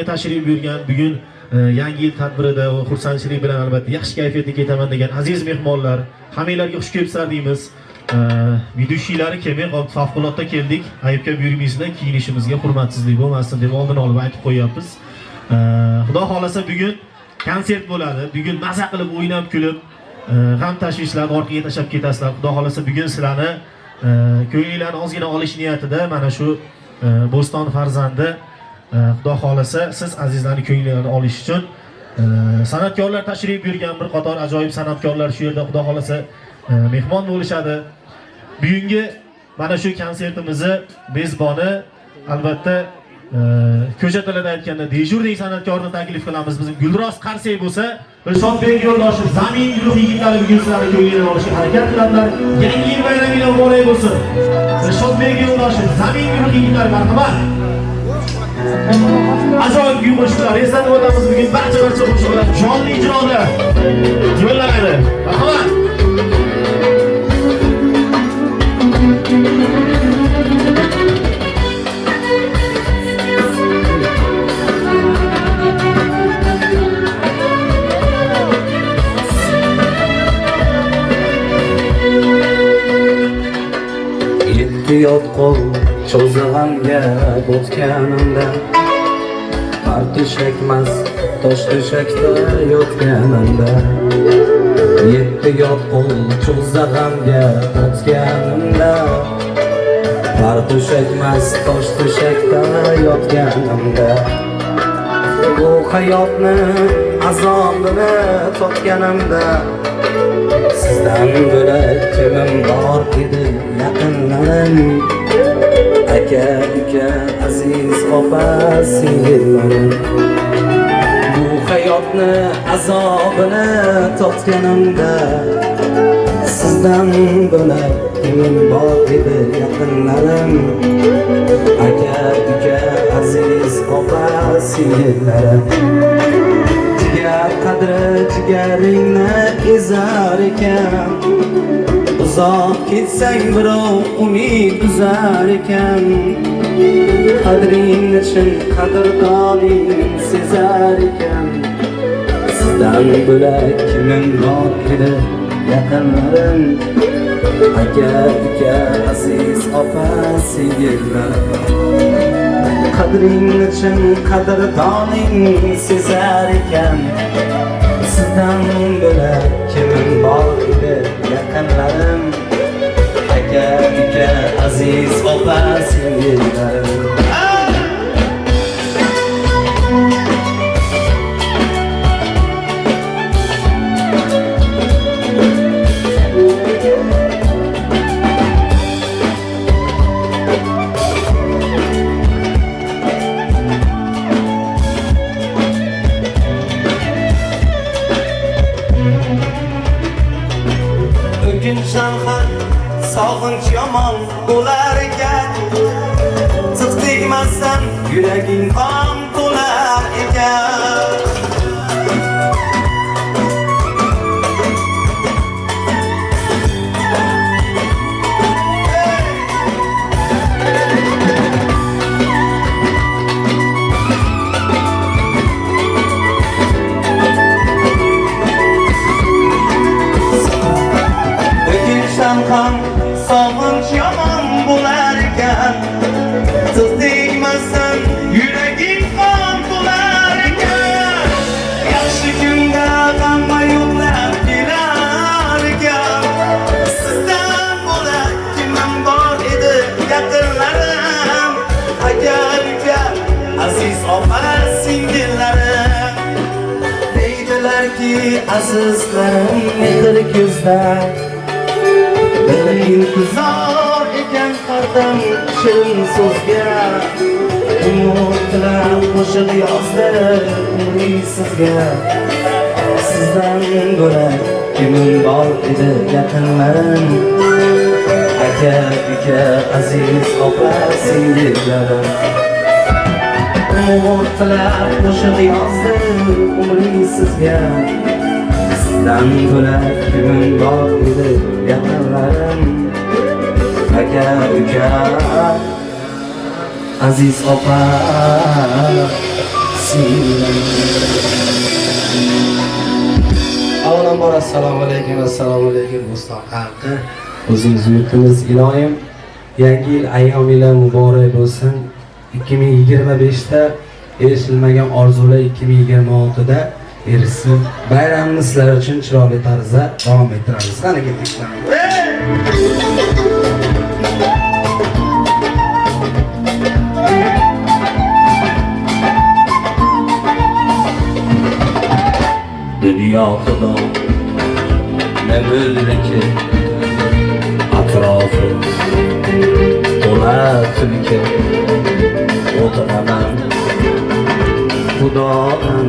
Andijonga tashrif buyurgan, bugun yangi yil tadbirida va xursandchilik bilan albatta yaxshi kayfiyatda ketaman degan aziz mehmonlar, hammanglarga xush kelibsizlar deymiz. Vidushilari kelmay qoldi, favqulodda keldik. Ayibga buyurmaysizlar, kiyinishimizga hurmatsizlik bo'lmasin deb oldin olib aytib qo'yapmiz. Xudo xolasa bugun konsert bo'ladi. Bugun maza qilib, o'ynab, kulib, g'am tashvishlarni orqaga tashlab ketasizlar. Xudo xolasa bugun sizlarni ko'ngillarni ozgina olish niyatida mana shu Bo'ston farzandi Xudo xolasa siz azizlarning ko'ngillarini olish uchun san'atkorlar tashrif buyurgan, bir qator ajoyib san'atkorlar shu yerda Xudo xolasa mehmon bo'lishadi. Bugungi mana shu konsertimizni mezboni albatta ko'cha tilida aytganda dejurning san'atkorni taklif qilamiz. Bizim Gulroz Qarsak bo'lsa, Dilshodbek yo'ldoshi zamin guruh yigitlari bugun sizlarni ko'ngliga olishga harakat qiladilar. Yangi yil bayramingiz muborak bo'lsin. Dilshodbek yo'ldoshi zamin guruh yigitlari marhamat. Ajoyib kuy qo'shiqlar eslatib o'tamiz. Bugun barcha qo'shiqlar jonli ijroda yo'llanadi. Marhamat. Yot qo'l cho'zg'amga botganimda Partishakmas tosh to'shakda yotganimda Yetti yot qo'l cho'zg'amga botganimda Partishakmas tosh to'shakda yotganimda Bu hayotni azobini totganimda Sizdan bo'lak kimim bor edi yaqinlarim Aka, uka, aziz opa, singillarim Bu hayotni azobini totganimda Sizdan bo'lak kimim bor edi yaqinlarim Aka, uka, aziz opa, singillarim Jigar qadri jigaringni ezar ekan Uzoq ketsang birov umid uzar ekan Qadring uchun qadrdoning sezar ekan Sizdan bo'lak kimim bor edi yaqinlarim Aka, uka, aziz opa, singillarim Qadring uchun qadrdoning sezar ekan Sizdan bo'lak kimim bor edi yaqinlarim Aka, uka, aziz opa, singillarim Sog'inch yomon bo'lar ekan Tiq tegmasdan yuraging qon to'lar ekan Sog'inch yomon bo'lar ekan Tiq tegmasdan yuraging qon to'lar ekan Yaxshi kunda hamma yo'qlab kelar ekan Sizdan bo'lak kimim bor edi yaqinlarim Aka, uka, aziz opa, singillarim Deydilarki azizlarim mehr ko'zlar İntizar eken qadam shirin so'zga Umutlar qo'shiq yozdi umriy sizga Sizdan bo'lak kimim bor edi yaqinlarim Aka, uka, aziz opa, singillarim Umutlar qo'shiq yozdi umriy sizga Sizdan bo'lak kimim bor edi yaqinlarim Aka, uka, aziz opa, Avvalambor assalomu alaykum Bo'ston xalqi. O'zingiz yurtimiz iloyim. Yangi yil ayyomilar muborak bo'lsin. 2025 da erishilmagan orzular 2026 da erishsin. Bayramimiz sizlar uchun chiroyli tarzda davom ettiramiz. Qani ketdik. Dünya xudo ne mulki atrofı to'la tulki o'tiraman xudodan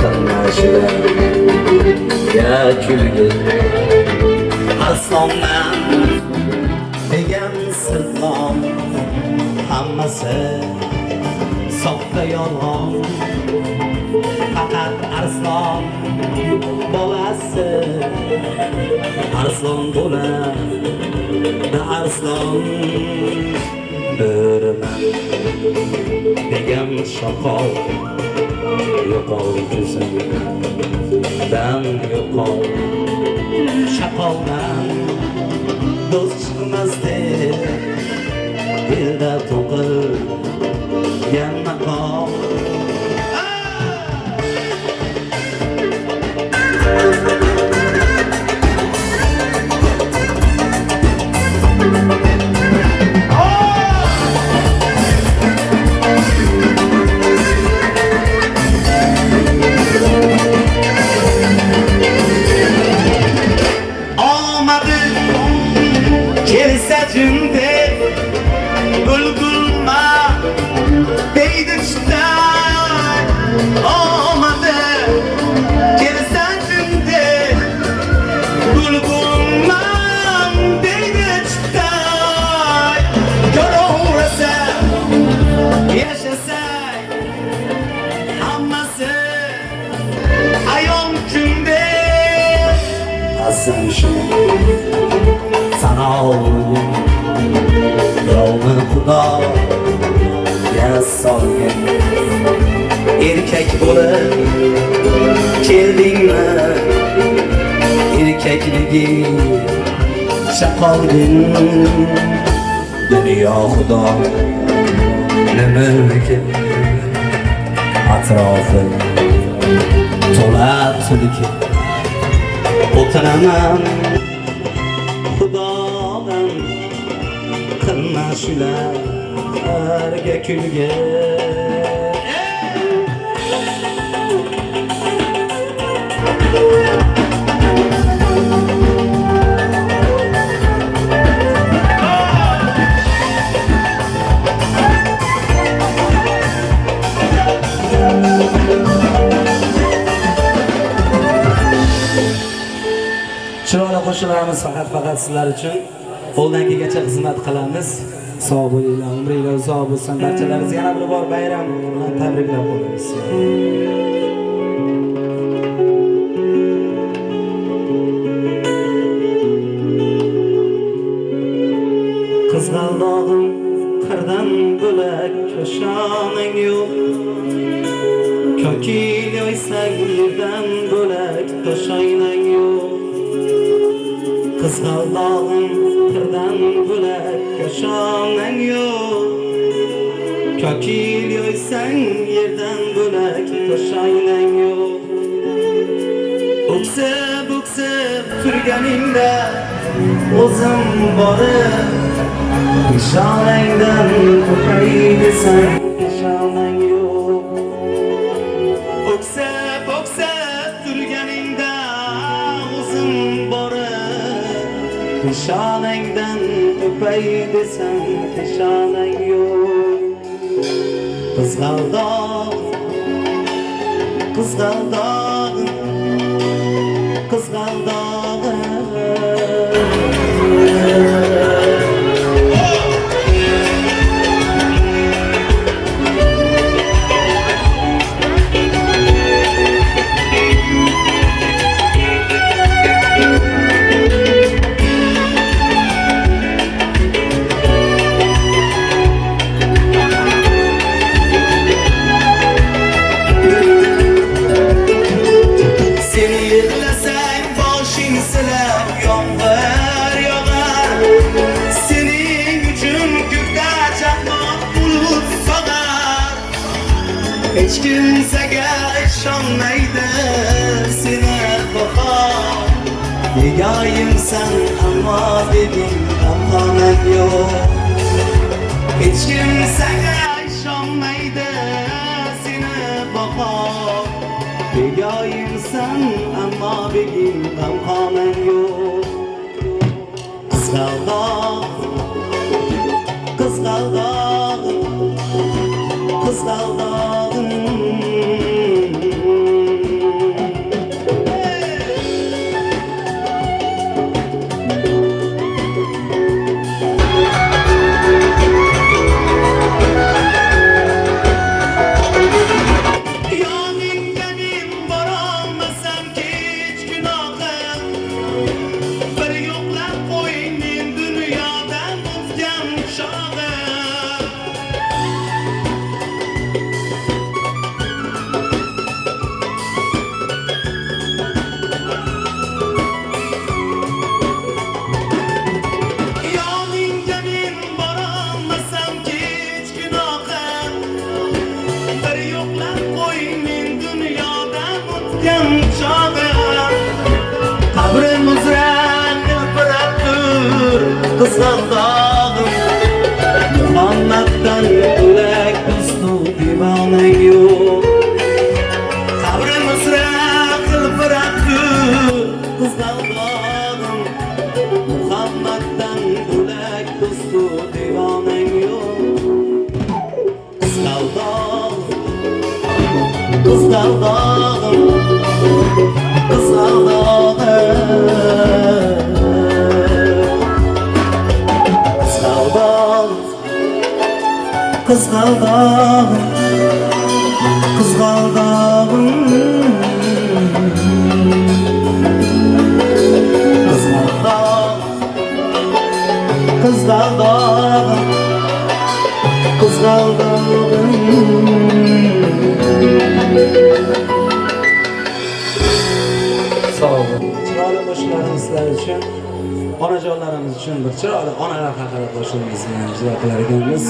qilmashilar ya kulgi aslondan degan sirtlon hammasi soxta yolg'on fakat arslon bolasi arslon bo'ladi arslon bo'riman degan shoqol yo'qol ko'zimdan yo'qol shoqoldan do'st chiqmas deb dilda to'qilgan maqom sana olgun yolunu xudo solgin erkak bo'lib keldingmi erkakligi shaqolgin dunyo xudo nimaki atrofi to'la tulki o'tiraman xudodan qilma shularga kulgi chiroyli qo'shiqlarimiz faqat sizlar uchun qo'ldan kelgancha xizmat qilamiz. Sog' bo'linglar, umringlar uzoq bo'lsin. Barchalaringizni yana bir bor bayram bilan tabriklab qo'yamiz. Qizg'aldog'im qirdan bo'lak ko'shoning yo'q. Kokil yoysang yerdan bo'lak to'shayning yo'q. Qizg'aldog'im qirdan bo'lak ko'shoning yo'q. Kokil yoysang yerdan bo'lak to'shayning yo'q. O'ksib turganingda o'zim borib peshonangdan o'pay desang peshonang yo'q. O'ksib turganingda o'zim borib peshonangdan o'pay desang peshonang yo'q. Qizg'aldoq Hiç kimsege ishonmaydi seni bahor. Negayim sen ama dedim amhamen yok. Hiç kimsege ishonmaydi seni bahor. Negayim sen ama dedim amhamen yok. Kızgaldağım, kızgaldağım, kızgaldağım. Yoningga men borolmasam kech gunohim. Bir yo'qlab qo'ying men dunyodan o'tgan chog'im. Yoningga men borolmasam kech gunohim. Bir yo'qlab qo'ying men dunyodan o'tgan chog'im. Qabrim uzra hilpirab tur qizg'aldog'im. Muhammaddan bo'lak do'stu divanang yo'q. Qabrim uzra hilpirab tur qizg'aldog'im. Muhammaddan bo'lak do'stu divanang yo'q. Qizg'aldog'im, qizg'aldog'im, qizg'aldog'im. Qizg'aldog'im, qizg'aldog'im, qizg'aldog'im. Qizg'aldog'im, qizg'aldog'im, qizg'aldog'im. Sağ olun. Chiroyli qo'shiqlarimiz sizlar uchun, onajonlarimiz uchun bir chiroyli onalar haqida qo'shig'imizni ijro qilar ekanmiz.